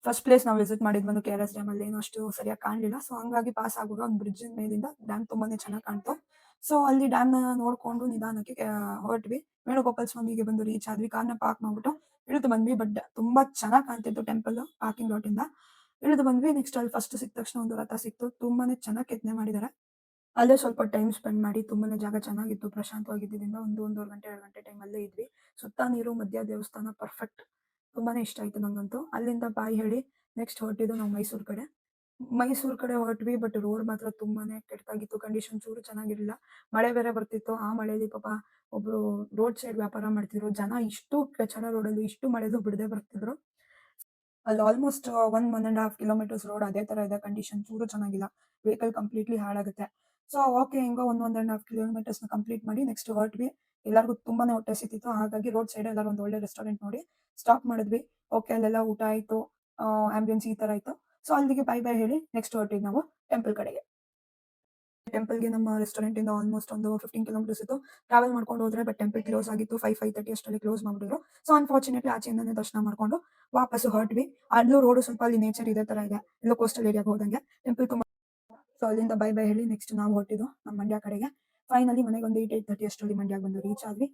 First place ನಾವು visit ಮಾಡಿದ್ ಬಂದು KRS ಡ್ಯಾಮ್ ಅಲ್ಲಿ ಏನು ಅಷ್ಟು ಸರಿಯಾಗಿ ಕಾಣಲಿಲ್ಲ. ಸೊ ಹಂಗಾಗಿ ಪಾಸ್ ಆಗುವಾಗ ಒಂದು ಬ್ರಿಡ್ಜ್ ಮೇಲಿಂದ ಡ್ಯಾಮ್ ತುಂಬಾನೇ ಚೆನ್ನಾಗಿ ಕಾಣ್ತು. ಸೊ ಅಲ್ಲಿ ಡ್ಯಾಮ್‌ನ ನೋಡ್ಕೊಂಡು ನಿಧಾನಕ್ಕೆ ಹೊರಟ್ವಿ. ವೇಣುಗೋಪಾಲ ಸ್ವಾಮಿಗೆ ಬಂದು ರೀಚ್ ಆದ್ವಿ. ಕಾರ್‌ನ ಪಾರ್ಕ್ ಮಾಡ್ಬಿಟ್ಟು ಇಳಿದು ಬಂದ್ವಿ. ಬಟ್ ತುಂಬಾ ಚೆನ್ನಾಗಿ ಕಾಣ್ತಿತ್ತು ಟೆಂಪಲ್ ಪಾರ್ಕಿಂಗ್ ಲಾಟಿಂದ. ಇಳಿದು ಬಂದ್ವಿ. ನೆಕ್ಸ್ಟ್ ಅಲ್ಲಿ ಫಸ್ಟ್ ಸಿಕ್ಕ ತಕ್ಷಣ ಒಂದು ರಥ ಸಿಕ್ತು. ತುಂಬಾನೇ ಚೆನ್ನಾಗಿ ಕೆತ್ತನೆ ಮಾಡಿದ್ದಾರೆ. ಅಲ್ಲೇ ಸ್ವಲ್ಪ ಟೈಮ್ ಸ್ಪೆಂಡ್ ಮಾಡಿ ತುಂಬಾನೇ ಜಾಗ ಚೆನ್ನಾಗಿತ್ತು. ಪ್ರಶಾಂತವಾಗಿದ್ದರಿಂದ 1, 1:30 ಗಂಟೆ, 2 ಗಂಟೆ ಟೈಮ್ ಅಲ್ಲೇ ಇದ್ವಿ. ಸುತ್ತ ನೀರು, ಮಧ್ಯ ದೇವಸ್ಥಾನ ಪರ್ಫೆಕ್ಟ್. ತುಂಬಾನೇ ಇಷ್ಟ ಆಯ್ತು ನಂಗಂತೂ. ಅಲ್ಲಿಂದ ಬಾಯ್ ಹೇಳಿ ನೆಕ್ಸ್ಟ್ ಹೊರಟಿದ್ದು ನಾವು ಮೈಸೂರು ಕಡೆ. ಮೈಸೂರು ಕಡೆ ಹೊರಟ್ವಿ. ಬಟ್ ರೋಡ್ ಮಾತ್ರ ತುಂಬಾನೇ ಕೆಟ್ಟದಾಗಿತ್ತು. ಕಂಡೀಷನ್ ಚೂರು ಚೆನ್ನಾಗಿರ್ಲಿಲ್ಲ. ಮಳೆ ಬೇರೆ ಬರ್ತಿತ್ತು. ಆ ಮಳೆಯಲ್ಲಿ ಪಾಪ ಒಬ್ರು ರೋಡ್ ಸೈಡ್ ವ್ಯಾಪಾರ ಮಾಡ್ತಿದ್ರು. ಜನ ಇಷ್ಟು ಕಚಡ ರೋಡಲ್ಲಿ ಇಷ್ಟು ಮಳೆದು ಬಿಡದೆ ಬರ್ತಿದ್ರು. ಅಲ್ಲಿ ಆಲ್ಮೋಸ್ಟ್ 1 ಕಿಲೋಮೀಟರ್ಸ್ ರೋಡ್ ಅದೇ ತರ ಇದೆ. ಕಂಡೀಷನ್ ಚೂರು ಚೆನ್ನಾಗಿಲ್ಲ. ವೆಹಿಕಲ್ ಕಂಪ್ಲೀಟ್ಲಿ ಹಾಳಾಗುತ್ತೆ. ಸೊ ಓಕೆ ಹೆಂಗೋ 1 ಕಿಲೋಮೀಟರ್ಸ್‌ನ ಕಂಪ್ಲೀಟ್ ಮಾಡಿ ನೆಕ್ಸ್ಟ್ ಹೊರಟ್ವಿ. ಎಲ್ಲರಿಗೂ ತುಂಬಾನೇ ಹೊಟ್ಟೆ ಹಸಿತಿತ್ತು. ಹಾಗಾಗಿ ರೋಡ್ ಸೈಡ್ ಎಲ್ಲಾರು ಒಂದು ಒಳ್ಳೆ ರೆಸ್ಟೋರೆಂಟ್ ನೋಡಿ ಸ್ಟಾಪ್ ಮಾಡಿದ್ವಿ. ಓಕೆ ಅಲ್ಲೆಲ್ಲ ಊಟ ಆಯ್ತು. ಆಂಬಿಯನ್ಸ್ ಈ ತರ ಇತ್ತು. ಸೊ ಅಲ್ಲಿಗೆ ಬೈ ಬೈ ಹೇಳಿ ನೆಕ್ಸ್ಟ್ ಹೊರಟಿದ್ದು ನಾವು ಟೆಂಪಲ್ ಕಡೆಗೆ. ಟೆಂಪಲ್‌ಗೆ ನಮ್ಮ ರೆಸ್ಟೋರೆಂಟಿಂದ ಆಲ್ಮೋಸ್ಟ್ ಒಂದು 15 ಕಿಲೋಮೀಟರ್ಸ್ ಇತ್ತು. ಟ್ರಾವೆಲ್ ಮಾಡ್ಕೊಂಡು ಹೋದ್ರೆ ಬಟ್ ಟೆಂಪಲ್ ಕ್ಲೋಸ್ ಆಗಿತ್ತು. 5:30 ಅಷ್ಟರಲ್ಲಿ ಕ್ಲೋಸ್ ಮಾಡ್ಬಿಟ್ಟಿದ್ರು. ಸೊ ಅನ್ಫಾರ್ಚುನೇಟ್ಲಿ ಆಚೆಯಿಂದಾನೇ ದರ್ಶನ ಮಾಡ್ಕೊಂಡು ವಾಪಸ್ಸು ಹೊರಟ್ವಿ. ಅಲ್ಲೂ ರೋಡು ಸ್ವಲ್ಪ ಅಲ್ಲಿ ನೇಚರ್ ಇದೇ ತರ ಇದೆ. ಎಲ್ಲೋ ಕೋಸ್ಟಲ್ ಏರಿಯಾಗೆ ಹೋದಂಗೆ. ಟೆಂಪಲ್ ತುಂಬಾ ಸೊ ಅಲ್ಲಿಂದ ಬೈ ಬೈ ಹೇಳಿ ನೆಕ್ಸ್ಟ್ ನಾವು ಹೊರಟಿದ್ದು ನಮ್ಮ ಮಂಡ್ಯ ಕಡೆಗೆ. ಫೈನಲಿ ಮನೆಗೆ ಒಂದು 8:30 ಅಷ್ಟರಲ್ಲಿ ಮಂಡ್ಯಗೆ ಬಂದು ರೀಚ್ ಆದ್ವಿ.